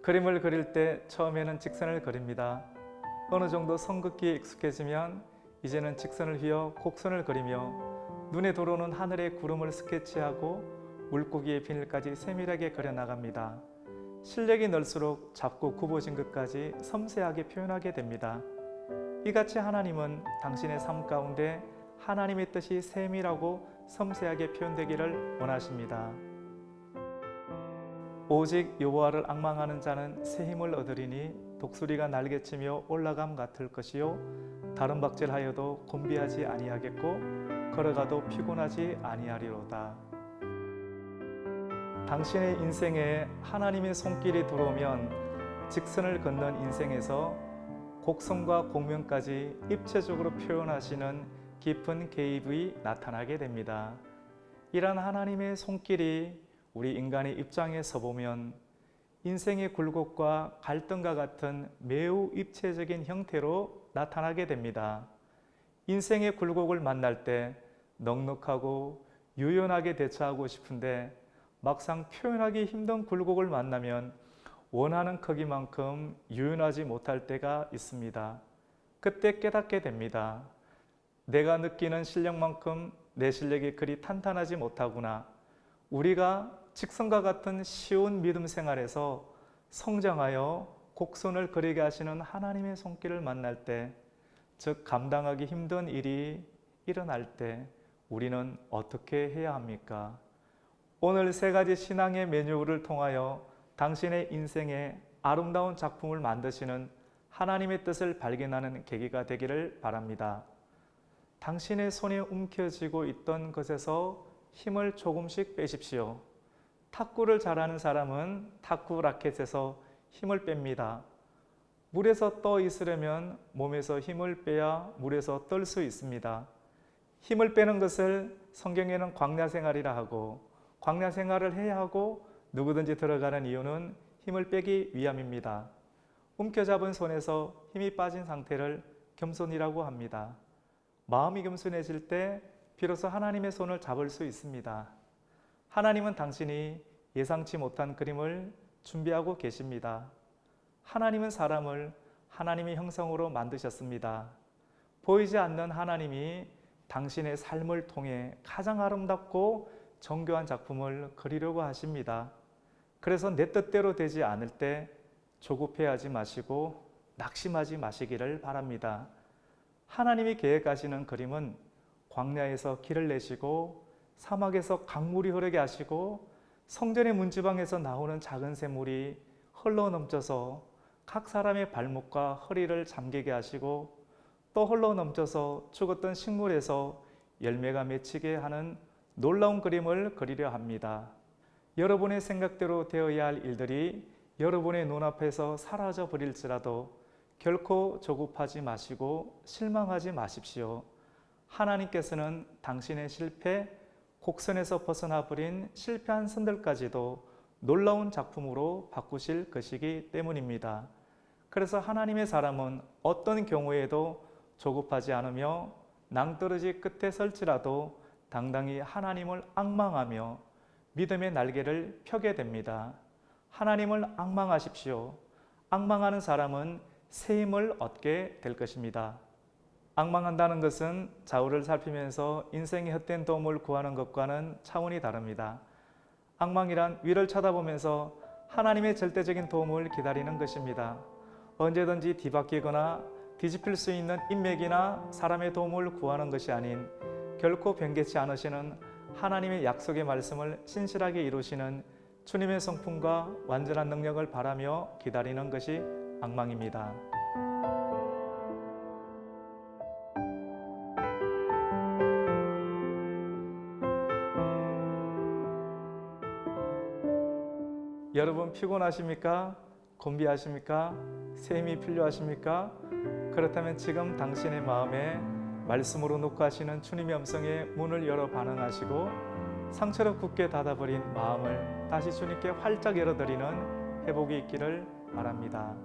그림을 그릴 때 처음에는 직선을 그립니다. 어느 정도 선긋기에 익숙해지면 이제는 직선을 휘어 곡선을 그리며 눈에 들어오는 하늘의 구름을 스케치하고 물고기의 비늘까지 세밀하게 그려나갑니다. 실력이 늘수록 작고 굽어진 것까지 섬세하게 표현하게 됩니다. 이같이 하나님은 당신의 삶 가운데 하나님의 뜻이 세밀하고 섬세하게 표현되기를 원하십니다. 오직 여호와를 앙망하는 자는 새 힘을 얻으리니 독수리가 날개치며 올라감 같을 것이요 다른 박질하여도 곤비하지 아니하겠고 걸어가도 피곤하지 아니하리로다. 당신의 인생에 하나님의 손길이 들어오면 직선을 걷는 인생에서 곡선과 곡면까지 입체적으로 표현하시는 깊은 개입이 나타나게 됩니다. 이러한 하나님의 손길이 우리 인간의 입장에 서보면 인생의 굴곡과 갈등과 같은 매우 입체적인 형태로 나타나게 됩니다. 인생의 굴곡을 만날 때 넉넉하고 유연하게 대처하고 싶은데 막상 표현하기 힘든 굴곡을 만나면 원하는 크기만큼 유연하지 못할 때가 있습니다. 그때 깨닫게 됩니다. 내가 느끼는 실력만큼 내 실력이 그리 탄탄하지 못하구나. 우리가 직선과 같은 쉬운 믿음 생활에서 성장하여 곡선을 그리게 하시는 하나님의 손길을 만날 때, 즉 감당하기 힘든 일이 일어날 때 우리는 어떻게 해야 합니까? 오늘 세 가지 신앙의 매뉴얼을 통하여 당신의 인생에 아름다운 작품을 만드시는 하나님의 뜻을 발견하는 계기가 되기를 바랍니다. 당신의 손에 움켜쥐고 있던 것에서 힘을 조금씩 빼십시오. 탁구를 잘하는 사람은 탁구 라켓에서 힘을 뺍니다. 물에서 떠 있으려면 몸에서 힘을 빼야 물에서 뜰 수 있습니다. 힘을 빼는 것을 성경에는 광야 생활이라 하고, 광야 생활을 해야 하고 누구든지 들어가는 이유는 힘을 빼기 위함입니다. 움켜잡은 손에서 힘이 빠진 상태를 겸손이라고 합니다. 마음이 겸손해질 때 비로소 하나님의 손을 잡을 수 있습니다. 하나님은 당신이 예상치 못한 그림을 준비하고 계십니다. 하나님은 사람을 하나님의 형상으로 만드셨습니다. 보이지 않는 하나님이 당신의 삶을 통해 가장 아름답고 정교한 작품을 그리려고 하십니다. 그래서 내 뜻대로 되지 않을 때 조급해하지 마시고 낙심하지 마시기를 바랍니다. 하나님이 계획하시는 그림은 광야에서 길을 내시고 사막에서 강물이 흐르게 하시고 성전의 문지방에서 나오는 작은 샘물이 흘러넘쳐서 각 사람의 발목과 허리를 잠기게 하시고 또 흘러넘쳐서 죽었던 식물에서 열매가 맺히게 하는 놀라운 그림을 그리려 합니다. 여러분의 생각대로 되어야 할 일들이 여러분의 눈앞에서 사라져 버릴지라도 결코 조급하지 마시고 실망하지 마십시오. 하나님께서는 당신의 실패, 곡선에서 벗어나 버린 실패한 선들까지도 놀라운 작품으로 바꾸실 것이기 때문입니다. 그래서 하나님의 사람은 어떤 경우에도 조급하지 않으며 낭떠러지 끝에 설지라도 당당히 하나님을 앙망하며 믿음의 날개를 펴게 됩니다. 하나님을 앙망하십시오. 앙망하는 사람은 새 힘을 얻게 될 것입니다. 앙망한다는 것은 좌우를 살피면서 인생의 헛된 도움을 구하는 것과는 차원이 다릅니다. 앙망이란 위를 쳐다보면서 하나님의 절대적인 도움을 기다리는 것입니다. 언제든지 뒤바뀌거나 뒤집힐 수 있는 인맥이나 사람의 도움을 구하는 것이 아닌 결코 변개치 않으시는 하나님의 약속의 말씀을 신실하게 이루시는 주님의 성품과 완전한 능력을 바라며 기다리는 것이 앙망입니다. 여러분 피곤하십니까? 곤비하십니까? 새 힘이 필요하십니까? 그렇다면 지금 당신의 마음에 말씀으로 녹화하시는 주님의 음성에 문을 열어 반응하시고 상처로 굳게 닫아버린 마음을 다시 주님께 활짝 열어드리는 회복이 있기를 바랍니다.